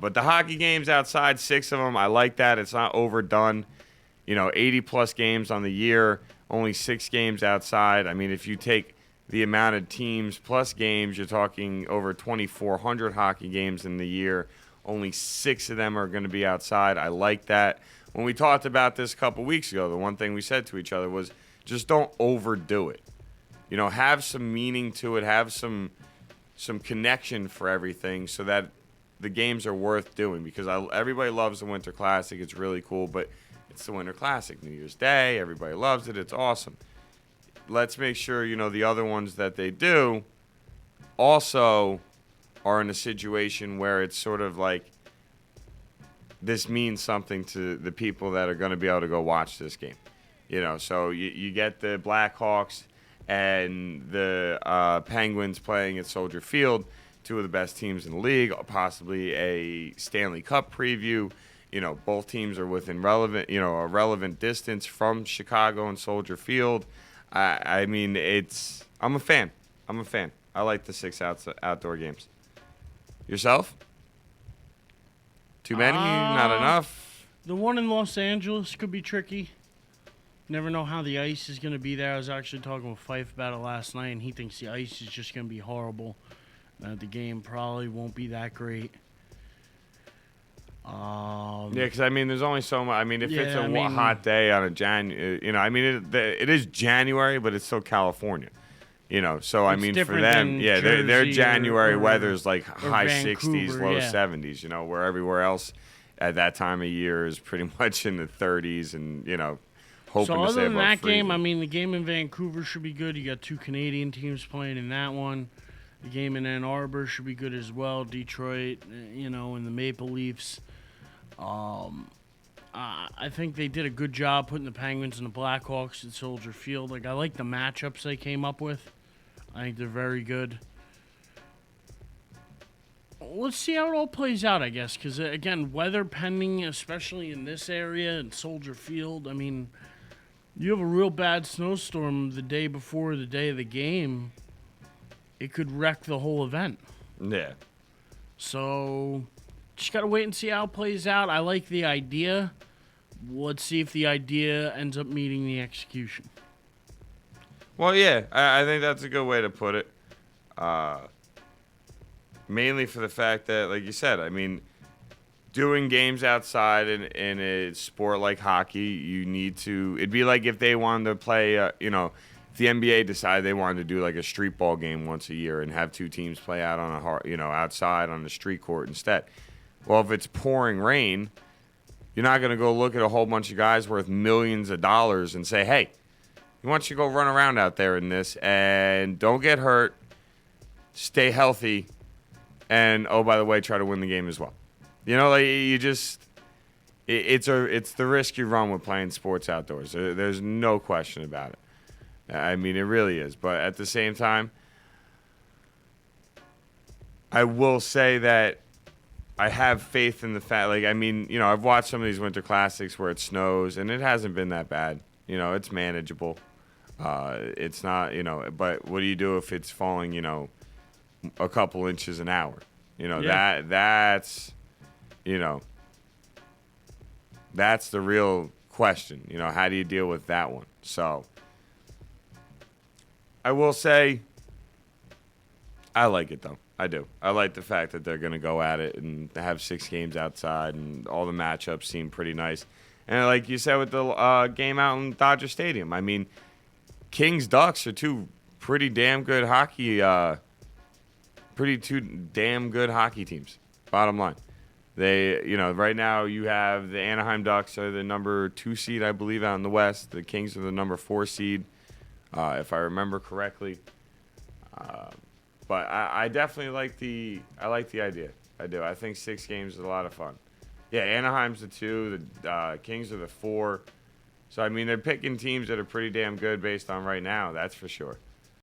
But the hockey games outside, 6 of them, I like that. It's not overdone. 80-plus games on the year, only 6 games outside. I mean, if you take the amount of teams plus games, you're talking over 2,400 hockey games in the year. Only 6 of them are going to be outside. I like that. When we talked about this a couple weeks ago, the one thing we said to each other was just don't overdo it. Have some meaning to it. Have some connection for everything so that the games are worth doing, because everybody loves the Winter Classic. It's really cool, but it's the Winter Classic. New Year's Day, everybody loves it. It's awesome. Let's make sure, the other ones that they do also are in a situation where it's sort of like this means something to the people that are going to be able to go watch this game. So you get the Blackhawks and the Penguins playing at Soldier Field, 2 of the best teams in the league, possibly a Stanley Cup preview. Both teams are within a relevant distance from Chicago and Soldier Field. I mean, I'm a fan. I like the 6 outdoor games. Yourself? Too many? Not enough? The one in Los Angeles could be tricky. Never know how the ice is going to be there. I was actually talking with Fife about it last night, and he thinks the ice is just going to be horrible. The game probably won't be that great. Yeah, because, I mean, there's only so much. I mean, if it's a hot day on a it is January, but it's still California. So, I mean, for them, their January weather is like high Vancouver, 60s, low 70s, where everywhere else at that time of year is pretty much in the 30s and, hoping so to other stay than above that freezing. game, I mean, the game in Vancouver should be good. You got 2 Canadian teams playing in that one. The game in Ann Arbor should be good as well. Detroit, and the Maple Leafs. I think they did a good job putting the Penguins and the Blackhawks at Soldier Field. I like the matchups they came up with. I think they're very good. Let's see how it all plays out, I guess, because, again, weather pending, especially in this area and Soldier Field. I mean, you have a real bad snowstorm the day before the day of the game, it could wreck the whole event. Yeah. So, just got to wait and see how it plays out. I like the idea. Let's see if the idea ends up meeting the execution. Well, yeah, I think that's a good way to put it. Mainly for the fact that, like you said, I mean, doing games outside in a sport like hockey, you need to. It'd be like if they wanted to play, if the NBA decided they wanted to do like a street ball game once a year and have 2 teams play out on outside on the street court instead. Well, if it's pouring rain, you're not going to go look at a whole bunch of guys worth millions of dollars and say, hey, why don't you go run around out there in this and don't get hurt, stay healthy, and, oh, by the way, try to win the game as well. You just it's the risk you run with playing sports outdoors. There's no question about it. I mean, it really is. But at the same time, I will say that I have faith in the fact, I've watched some of these Winter Classics where it snows, and it hasn't been that bad. It's manageable. It's not, but what do you do if it's falling, a couple inches an hour? That's the real question. How do you deal with that one? So I will say I like it, though. I do. I like the fact that they're going to go at it and have 6 games outside, and all the matchups seem pretty nice. And like you said with the game out in Dodger Stadium, I mean, Kings-Ducks are 2 pretty damn good hockey teams, bottom line. They, right now you have the Anaheim Ducks are the number 2 seed, I believe, out in the West. The Kings are the number 4 seed, if I remember correctly. But I definitely like the idea. I do. I think 6 games is a lot of fun. Yeah, Anaheim's the 2. The Kings are the 4. So, I mean, they're picking teams that are pretty damn good based on right now. That's for sure.